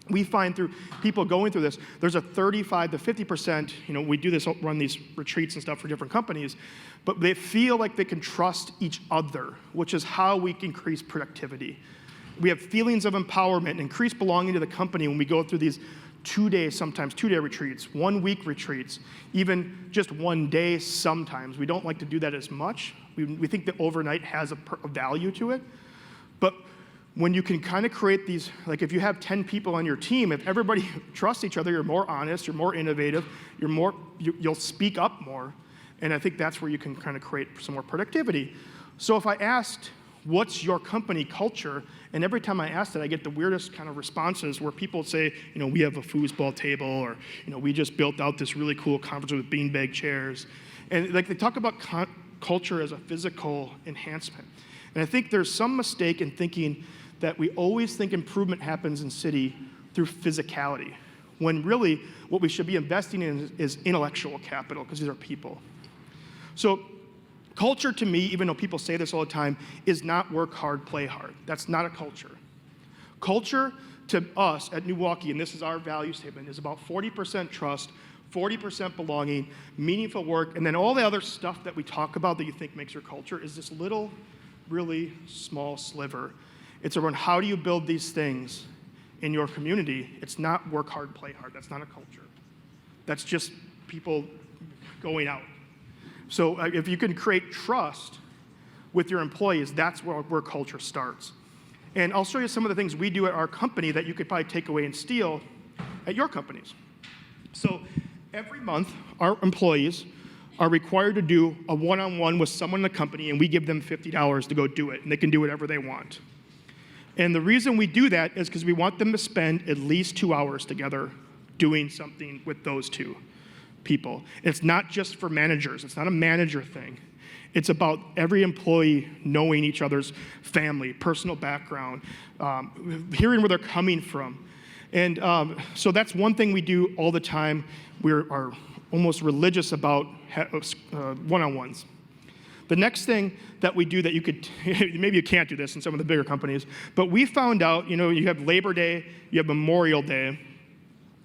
we find through people going through this, there's a 35 to 50%, we do this, run these retreats and stuff for different companies, but they feel like they can trust each other, which is how we increase productivity. We have feelings of empowerment and increased belonging to the company when we go through these 2-day retreats, 1-week retreats, even just 1 day sometimes. We don't like to do that as much. We think that overnight has a value to it. But when you can kind of create these, like if you have 10 people on your team, if everybody trusts each other, you're more honest, you're more innovative, you'll speak up more. And I think that's where you can kind of create some more productivity. So if I asked, what's your company culture? And every time I ask that, I get the weirdest kind of responses where people say, we have a foosball table, or, we just built out this really cool conference with beanbag chairs. And like they talk about culture as a physical enhancement. And I think there's some mistake in thinking that we always think improvement happens in city through physicality, when really what we should be investing in is intellectual capital, because these are people. So culture to me, even though people say this all the time, is not work hard, play hard. That's not a culture. Culture to us at NEWaukee, and this is our value statement, is about 40% trust, 40% belonging, meaningful work, and then all the other stuff that we talk about that you think makes your culture is this little, really small sliver. It's around how do you build these things in your community. It's not work hard, play hard. That's not a culture. That's just people going out. So if you can create trust with your employees, that's where culture starts. And I'll show you some of the things we do at our company that you could probably take away and steal at your companies. So every month, our employees are required to do a one-on-one with someone in the company, and we give them $50 to go do it, and they can do whatever they want. And the reason we do that is because we want them to spend at least 2 hours together doing something with those two people. It's not just for managers. It's not a manager thing. It's about every employee knowing each other's family, personal background, hearing where they're coming from. And so that's one thing we do all the time. We are almost religious about one-on-ones. The next thing that we do that you could, maybe you can't do this in some of the bigger companies, but we found out, you have Labor Day, you have Memorial Day,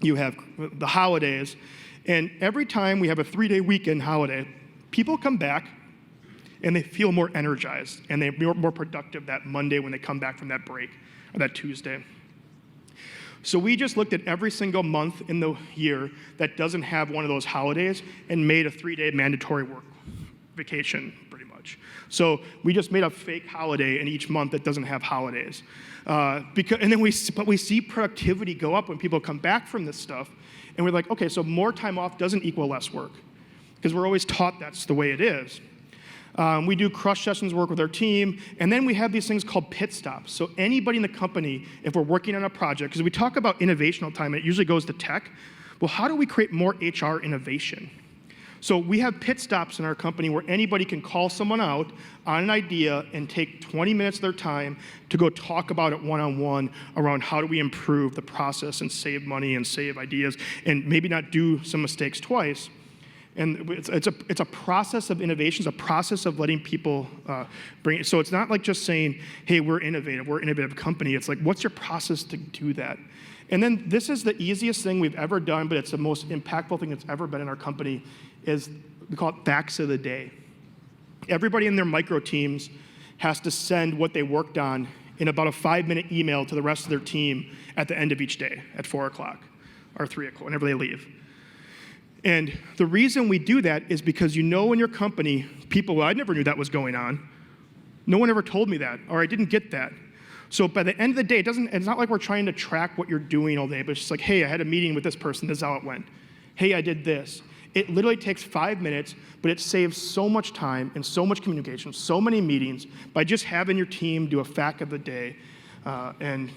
you have the holidays, and every time we have a 3-day weekend holiday, people come back and they feel more energized and they're more productive that Monday when they come back from that break, or that Tuesday. So we just looked at every single month in the year that doesn't have one of those holidays and made a 3-day mandatory work vacation, pretty much. So we just made a fake holiday in each month that doesn't have holidays. And then we see productivity go up when people come back from this stuff, and we're like, okay, so more time off doesn't equal less work, because we're always taught that's the way it is. We do crush sessions work with our team, and then we have these things called pit stops. So anybody in the company, if we're working on a project, because we talk about innovation all the time, and it usually goes to tech, well, how do we create more HR innovation? So we have pit stops in our company where anybody can call someone out on an idea and take 20 minutes of their time to go talk about it one-on-one around how do we improve the process and save money and save ideas and maybe not do some mistakes twice. And it's a process of innovation. It's a process of letting people bring it. So it's not like just saying, hey, we're an innovative company. It's like, what's your process to do that? And then this is the easiest thing we've ever done, but it's the most impactful thing that's ever been in our company, is we call it facts of the day. Everybody in their micro teams has to send what they worked on in about a 5-minute email to the rest of their team at the end of each day at 4 o'clock or 3 o'clock, whenever they leave. And the reason we do that is because in your company, people, well, I never knew that was going on. No one ever told me that, or I didn't get that. So by the end of the day, it's not like we're trying to track what you're doing all day, but it's just like, hey, I had a meeting with this person, this is how it went. Hey, I did this. It literally takes 5 minutes, but it saves so much time and so much communication, so many meetings, by just having your team do a fact of the day and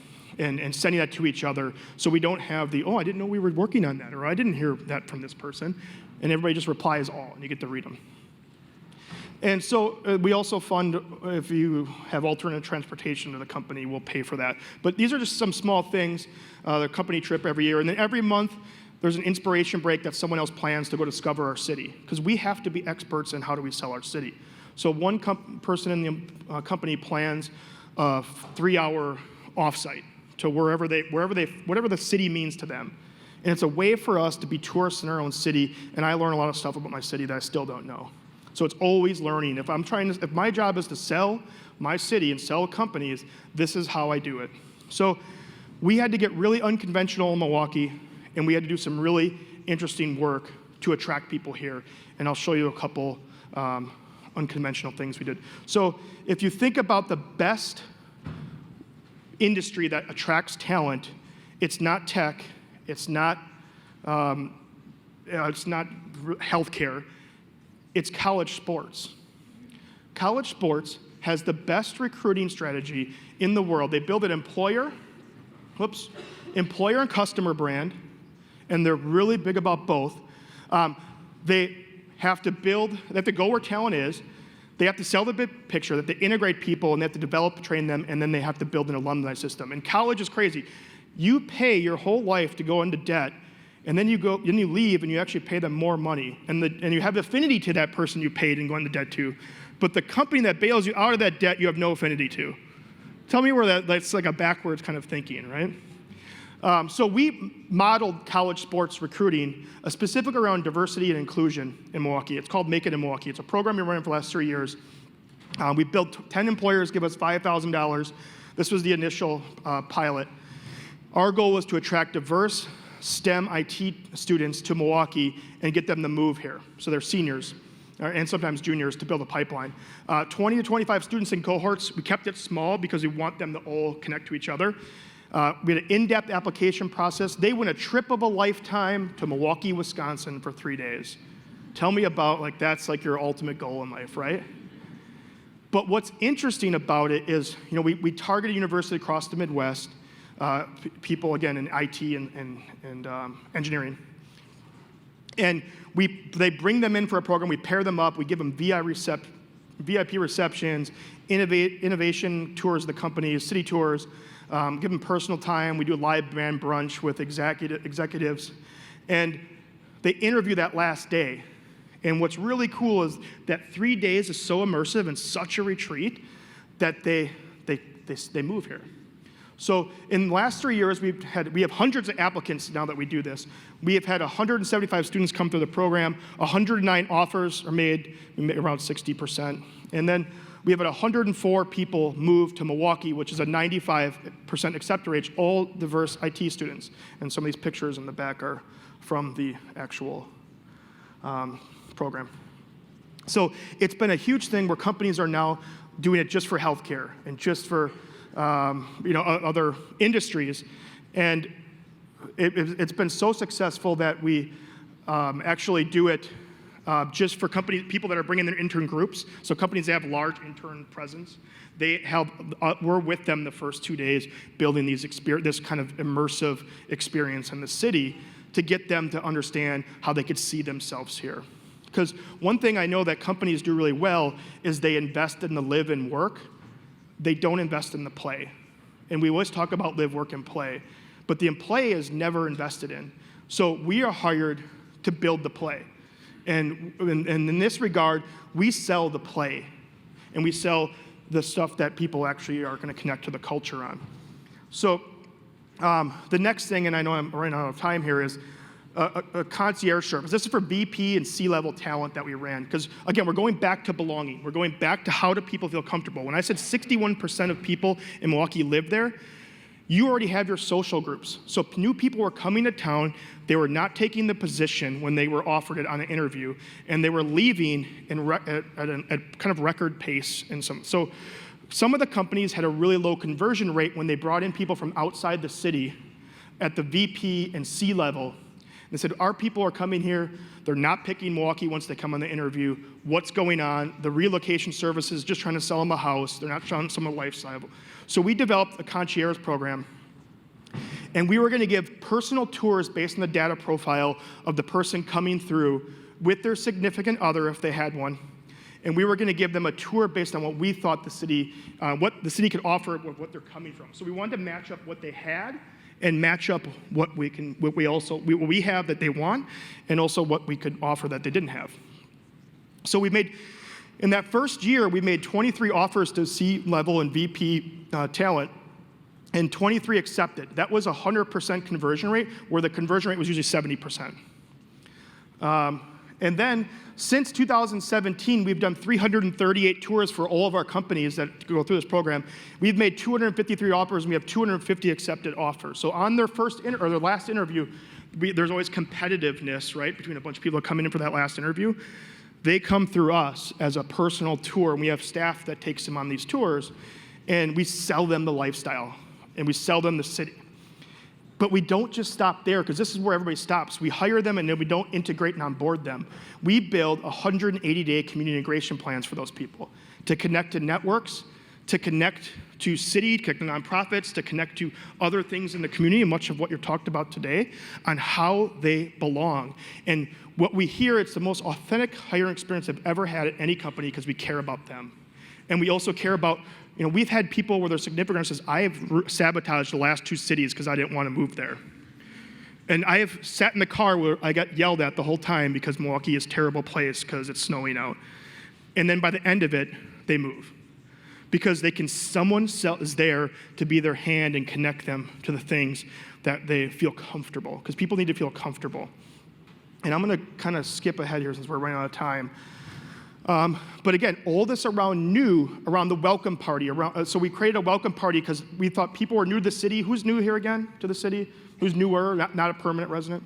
sending that to each other, so we don't have I didn't know we were working on that, or I didn't hear that from this person, and everybody just replies all, and you get to read them. And so we also fund, if you have alternate transportation to the company, we'll pay for that. But these are just some small things, the company trip every year, and then every month, there's an inspiration break that someone else plans to go discover our city, because we have to be experts in how do we sell our city. So one person in the company plans a 3-hour offsite to whatever the city means to them. And it's a way for us to be tourists in our own city, and I learn a lot of stuff about my city that I still don't know. So it's always learning. If my job is to sell my city and sell companies, this is how I do it. So we had to get really unconventional in Milwaukee, and we had to do some really interesting work to attract people here. And I'll show you a couple unconventional things we did. So if you think about the best industry that attracts talent, it's not tech, it's not healthcare, it's college sports. College sports has the best recruiting strategy in the world. They build an employer and customer brand, and they're really big about both. They have to go where talent is. They have to sell the big picture, that they integrate people, and they have to develop, train them, and then they have to build an alumni system. And college is crazy. You pay your whole life to go into debt, and then you leave, and you actually pay them more money, and you have affinity to that person you paid and go into debt to. But the company that bails you out of that debt, you have no affinity to. Tell me where that's like a backwards kind of thinking, right? So we modeled college sports recruiting, specific around diversity and inclusion in Milwaukee. It's called Make It in Milwaukee. It's a program we've been running for the last 3 years. We built 10 employers, give us $5,000. This was the initial pilot. Our goal was to attract diverse STEM IT students to Milwaukee and get them to move here. So they're seniors and sometimes juniors to build a pipeline. 20 to 25 students in cohorts. We kept it small because we want them to all connect to each other. We had an in-depth application process. They win a trip of a lifetime to Milwaukee, Wisconsin for 3 days. Tell me about, that's like your ultimate goal in life, right? But what's interesting about it is, we target a university across the Midwest, people, again, in IT and engineering. And they bring them in for a program, we pair them up, we give them VIP receptions, innovation tours of the companies, city tours, give them personal time, we do a live band brunch with executives, and they interview that last day. And what's really cool is that 3 days is so immersive and such a retreat that they move here. So in the last 3 years, we have hundreds of applicants now that we do this. We have had 175 students come through the program, 109 offers are made, around 60%. And then we have 104 people move to Milwaukee, which is a 95% acceptance rate, all diverse IT students. And some of these pictures in the back are from the actual program. So it's been a huge thing where companies are now doing it just for healthcare and just for other industries. And it's been so successful that we actually do it just for people that are bringing their intern groups. So companies that have large intern presence, we're with them the first 2 days building this kind of immersive experience in the city to get them to understand how they could see themselves here. Because one thing I know that companies do really well is they invest in the live and work. They don't invest in the play. And we always talk about live, work, and play. But the play is never invested in. So we are hired to build the play. And in this regard, we sell the play. And we sell the stuff that people actually are going to connect to the culture on. So the next thing, and I know I'm running out of time here, is a concierge service. This is for VP and C-level talent that we ran. Because, again, we're going back to belonging. We're going back to how do people feel comfortable. When I said 61% of people in Milwaukee live there, you already have your social groups. So new people were coming to town. They were not taking the position when they were offered it on an interview, and they were leaving at kind of record pace. So some of the companies had a really low conversion rate when they brought in people from outside the city at the VP and C level. They said, our people are coming here. They're not picking Milwaukee once they come on the interview. What's going on? The relocation service is just trying to sell them a house. They're not trying to sell them a lifestyle. So we developed a concierge program. And we were going to give personal tours based on the data profile of the person coming through with their significant other, if they had one. And we were going to give them a tour based on what we thought the city could offer, what they're coming from. So we wanted to match up what they had and match up what we have that they want, and also what we could offer that they didn't have. So in that first year, we made 23 offers to C-level and VP talent, and 23 accepted. That was a 100% conversion rate, where the conversion rate was usually 70%. And then, since 2017, we've done 338 tours for all of our companies that go through this program. We've made 253 offers, and we have 250 accepted offers. So on their their last interview, there's always competitiveness, right, between a bunch of people coming in for that last interview. They come through us as a personal tour, and we have staff that takes them on these tours, and we sell them the lifestyle. and we sell them the city. But we don't just stop there, because this is where everybody stops. We hire them, and then we don't integrate and onboard them. We build 180-day community integration plans for those people to connect to networks, to connect to city, to connect to nonprofits, to connect to other things in the community, and much of what you're talked about today, on how they belong. And what we hear, it's the most authentic hiring experience I've ever had at any company, because we care about them. And we also care about, we've had people where their significant other says, I have sabotaged the last 2 cities because I didn't want to move there. And I have sat in the car where I got yelled at the whole time because Milwaukee is a terrible place because it's snowing out. And then by the end of it, they move. Because someone is there to be their hand and connect them to the things that they feel comfortable. Because people need to feel comfortable. And I'm going to kind of skip ahead here since we're running out of time. But again, all this around the welcome party. So we created a welcome party because we thought people were new to the city. Who's new here again to the city? Who's newer, not a permanent resident?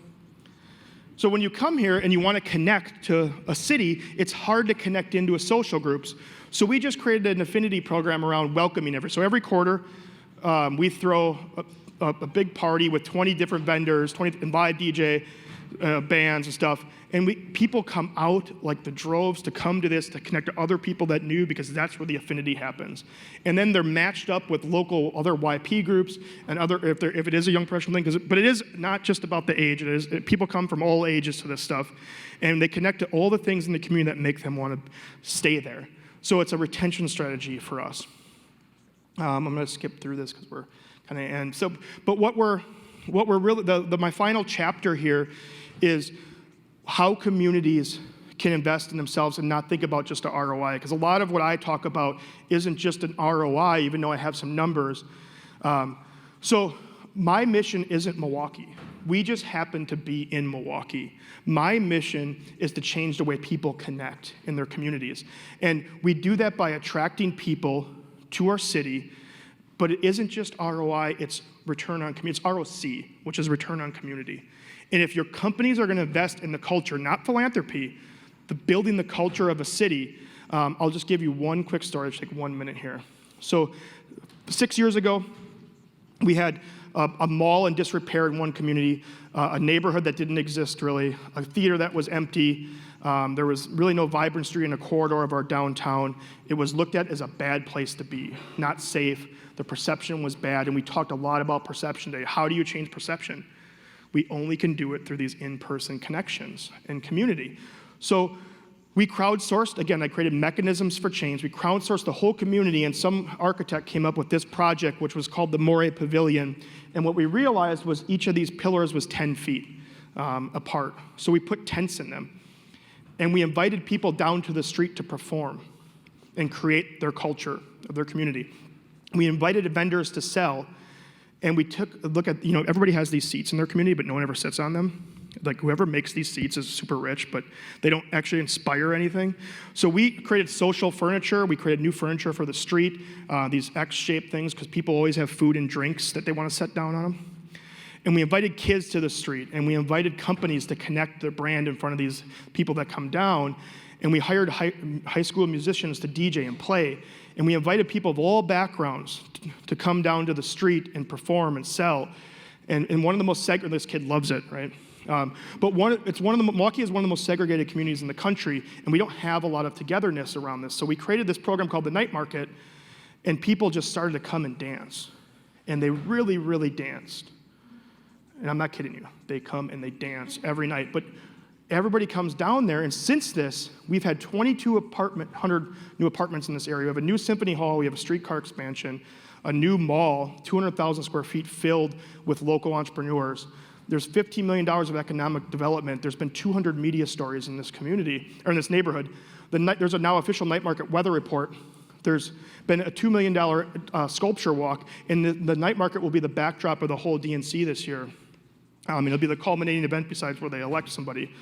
So when you come here and you want to connect to a city, it's hard to connect into a social groups. So we just created an affinity program around welcoming everyone. So every quarter, we throw a big party with 20 different vendors, 20 and live DJ, bands and stuff. And people come out like the droves to come to this, to connect to other people that knew, because that's where the affinity happens. And then they're matched up with local other YP groups and if it is a young professional thing, but it is not just about the age. People come from all ages to this stuff, and they connect to all the things in the community that make them want to stay there. So it's a retention strategy for us. I'm going to skip through this because we're kind of end. So, but what we're really my final chapter here is how communities can invest in themselves and not think about just a ROI. Because a lot of what I talk about isn't just an ROI, even though I have some numbers. So my mission isn't Milwaukee. We just happen to be in Milwaukee. My mission is to change the way people connect in their communities. And we do that by attracting people to our city, but it isn't just ROI, it's return on community. It's ROC, which is return on community. And if your companies are going to invest in the culture, not philanthropy, building the culture of a city, I'll just give you one quick story. It'll take 1 minute here. So 6 years ago, we had a mall in disrepair in one community, a neighborhood that didn't exist really, a theater that was empty. There was really no vibrancy in a corridor of our downtown. It was looked at as a bad place to be, not safe. The perception was bad, and we talked a lot about perception today. How do you change perception? We only can do it through these in-person connections and community. So we crowdsourced. Again, I created mechanisms for change. We crowdsourced the whole community, and some architect came up with this project, which was called the Moray Pavilion. And what we realized was each of these pillars was 10 feet apart. So we put tents in them. And we invited people down to the street to perform and create their culture of their community. We invited vendors to sell. And we took a look at, everybody has these seats in their community, but no one ever sits on them. Like whoever makes these seats is super rich, but they don't actually inspire anything. So we created social furniture. We created new furniture for the street, these X-shaped things, because people always have food and drinks that they want to set down on them. And we invited kids to the street, and we invited companies to connect their brand in front of these people that come down. And we hired high school musicians to DJ and play. And we invited people of all backgrounds to come down to the street and perform and sell. And one of the most segregated, this kid loves it, right? Milwaukee is one of the most segregated communities in the country, and we don't have a lot of togetherness around this. So we created this program called the Night Market, and people just started to come and dance. And they really, really danced. And I'm not kidding you. They come and they dance every night. But everybody comes down there, and since this, we've had 100 new apartments in this area. We have a new symphony hall, we have a streetcar expansion, a new mall, 200,000 square feet filled with local entrepreneurs. There's $15 million of economic development. There's been 200 media stories in this community, or in this neighborhood. There's a now official night market weather report. There's been a $2 million sculpture walk, and the night market will be the backdrop of the whole DNC this year. It'll be the culminating event besides where they elect somebody.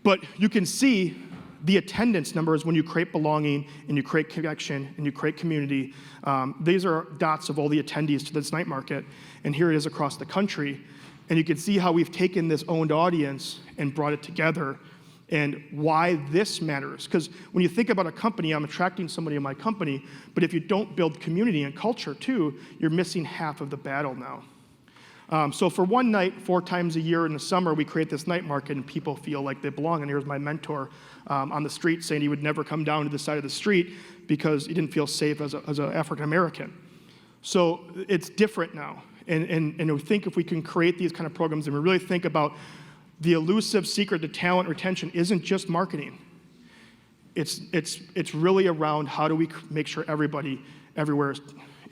But you can see the attendance numbers when you create belonging and you create connection and you create community. These are dots of all the attendees to this night market, and here it is across the country. And you can see how we've taken this owned audience and brought it together and why this matters. Because when you think about a company, I'm attracting somebody in my company, but if you don't build community and culture too, you're missing half of the battle now. So for one night, 4 times a year in the summer, we create this night market and people feel like they belong. And here's my mentor on the street saying he would never come down to the side of the street because he didn't feel safe as an African American. So it's different now. And we think if we can create these kind of programs and we really think about the elusive secret to talent retention isn't just marketing. It's really around how do we make sure everybody everywhere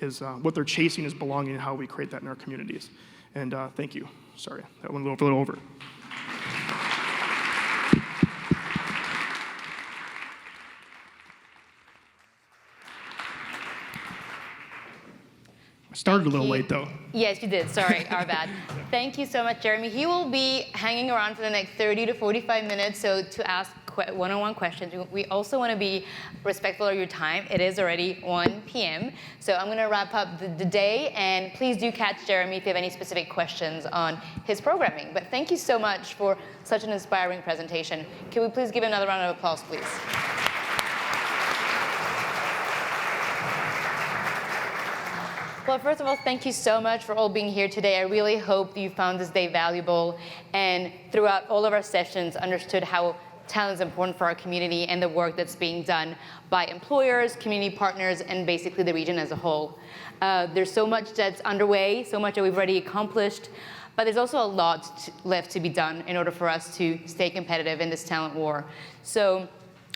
is what they're chasing is belonging and how we create that in our communities. And thank you. Sorry, that went a little over. I started a little late, though. Yes, you did. Sorry, our bad. Thank you so much, Jeremy. He will be hanging around for the next 30 to 45 minutes, so to ask one-on-one questions. We also want to be respectful of your time. It is already 1 p.m., so I'm going to wrap up the day, and please do catch Jeremy if you have any specific questions on his programming. But thank you so much for such an inspiring presentation. Can we please give another round of applause, please? Well, first of all, thank you so much for all being here today. I really hope you found this day valuable and throughout all of our sessions understood how talent is important for our community and the work that's being done by employers, community partners, and basically the region as a whole. There's so much that's underway, so much that we've already accomplished, but there's also a lot left to be done in order for us to stay competitive in this talent war. So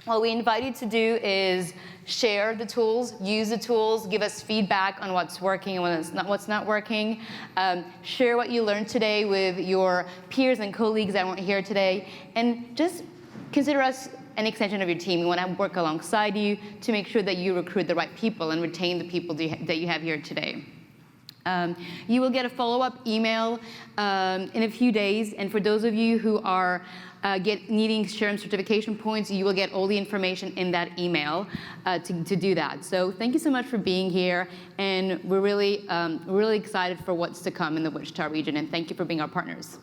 what we invite you to do is share the tools, use the tools, give us feedback on what's working and what's not working. Share what you learned today with your peers and colleagues that weren't here today. And just consider us an extension of your team. We want to work alongside you to make sure that you recruit the right people and retain the people that you have here today. You will get a follow-up email in a few days. And for those of you who are needing SHRM certification points, you will get all the information in that email to do that. So thank you so much for being here, and we're really excited for what's to come in the Wichita region, and thank you for being our partners.